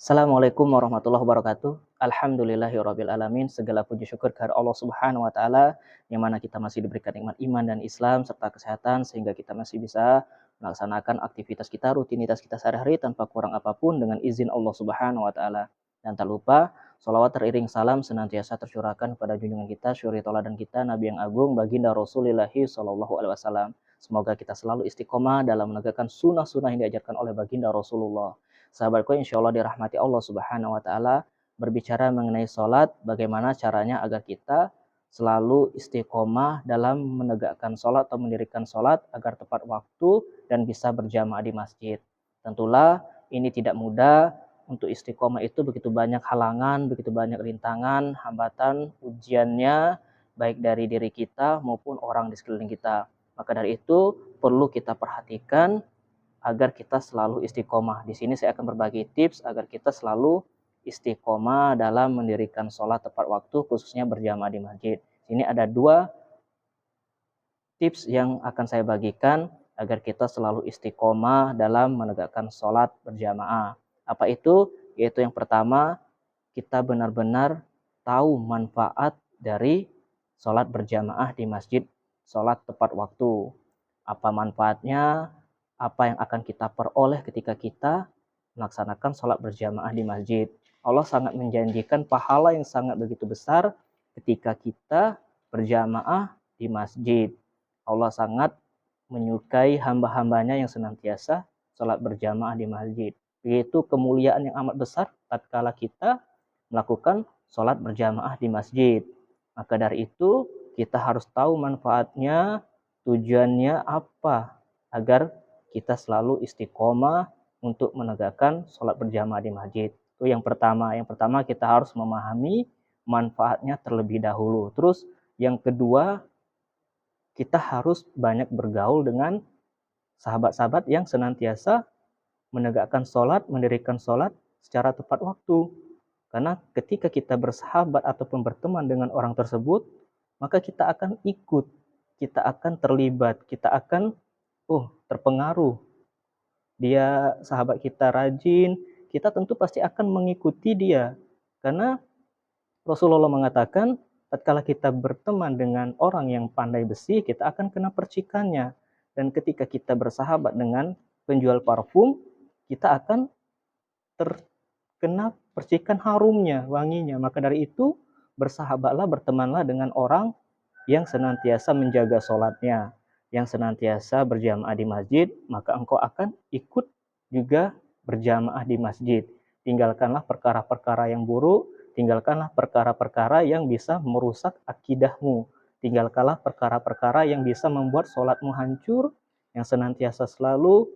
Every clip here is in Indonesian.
Assalamualaikum warahmatullahi wabarakatuh. Alhamdulillahirabbil alamin. Segala puji syukur kehadirat Allah Subhanahu wa taala yang mana kita masih diberikan nikmat iman dan Islam serta kesehatan sehingga kita masih bisa melaksanakan aktivitas kita, rutinitas kita sehari-hari tanpa kurang apapun dengan izin Allah Subhanahu wa taala. Dan tak lupa sholawat teriring salam senantiasa tercurahkan kepada junjungan kita, syuri tauladan kita, Nabi yang agung, baginda Rasulullah sallallahu alaihi wasallam. Semoga kita selalu istiqomah dalam menegakkan sunnah-sunnah yang diajarkan oleh baginda Rasulullah. Sahabatku, insya Allah dirahmati Allah Subhanahu wa taala, berbicara mengenai sholat, bagaimana caranya agar kita selalu istiqomah dalam menegakkan sholat atau mendirikan sholat agar tepat waktu dan bisa berjamaah di masjid. Tentulah ini tidak mudah. Untuk istiqomah itu begitu banyak halangan, begitu banyak rintangan, hambatan, ujiannya, baik dari diri kita maupun orang di sekeliling kita. Maka dari itu perlu kita perhatikan agar kita selalu istiqomah. Di sini saya akan berbagi tips agar kita selalu istiqomah dalam mendirikan sholat tepat waktu, khususnya berjamaah di masjid. Ini ada dua tips yang akan saya bagikan agar kita selalu istiqomah dalam menegakkan sholat berjamaah. Apa itu? Yaitu yang pertama, kita benar-benar tahu manfaat dari sholat berjamaah di masjid, sholat tepat waktu. Apa manfaatnya? Apa yang akan kita peroleh ketika kita melaksanakan sholat berjamaah di masjid. Allah sangat menjanjikan pahala yang sangat begitu besar ketika kita berjamaah di masjid. Allah sangat menyukai hamba-hambanya yang senantiasa sholat berjamaah di masjid. Yaitu kemuliaan yang amat besar tatkala kita melakukan sholat berjamaah di masjid. Maka dari itu kita harus tahu manfaatnya, tujuannya apa, agar kita selalu istiqomah untuk menegakkan sholat berjamaah di masjid. Itu yang pertama. Yang pertama kita harus memahami manfaatnya terlebih dahulu. Terus yang kedua, kita harus banyak bergaul dengan sahabat-sahabat yang senantiasa menegakkan sholat, mendirikan sholat secara tepat waktu. Karena ketika kita bersahabat ataupun berteman dengan orang tersebut, maka kita akan ikut, kita akan terlibat, kita akan terpengaruh. Dia sahabat kita rajin, kita tentu pasti akan mengikuti dia. Karena Rasulullah mengatakan, tatkala kita berteman dengan orang yang pandai besi, kita akan kena percikannya. Dan ketika kita bersahabat dengan penjual parfum, kita akan terkena percikan harumnya, wanginya. Maka dari itu, bersahabatlah, bertemanlah dengan orang yang senantiasa menjaga sholatnya, yang senantiasa berjamaah di masjid, maka engkau akan ikut juga berjamaah di masjid. Tinggalkanlah perkara-perkara yang buruk, tinggalkanlah perkara-perkara yang bisa merusak akidahmu. Tinggalkanlah perkara-perkara yang bisa membuat sholatmu hancur, yang senantiasa selalu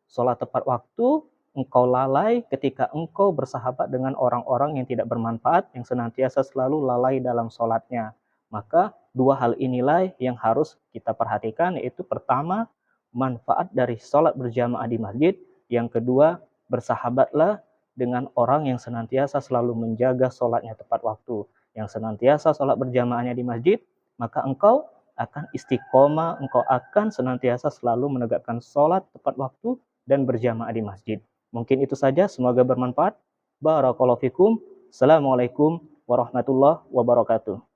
sholat tepat waktu, engkau lalai ketika engkau bersahabat dengan orang-orang yang tidak bermanfaat, yang senantiasa selalu lalai dalam sholatnya. Maka dua hal inilah yang harus kita perhatikan, yaitu pertama, manfaat dari sholat berjamaah di masjid. Yang kedua, bersahabatlah dengan orang yang senantiasa selalu menjaga sholatnya tepat waktu. Yang senantiasa sholat berjamaahnya di masjid, maka engkau akan istiqomah, engkau akan senantiasa selalu menegakkan sholat tepat waktu dan berjamaah di masjid. Mungkin itu saja, semoga bermanfaat. Barakallahu fikum. Assalamualaikum warahmatullahi wabarakatuh.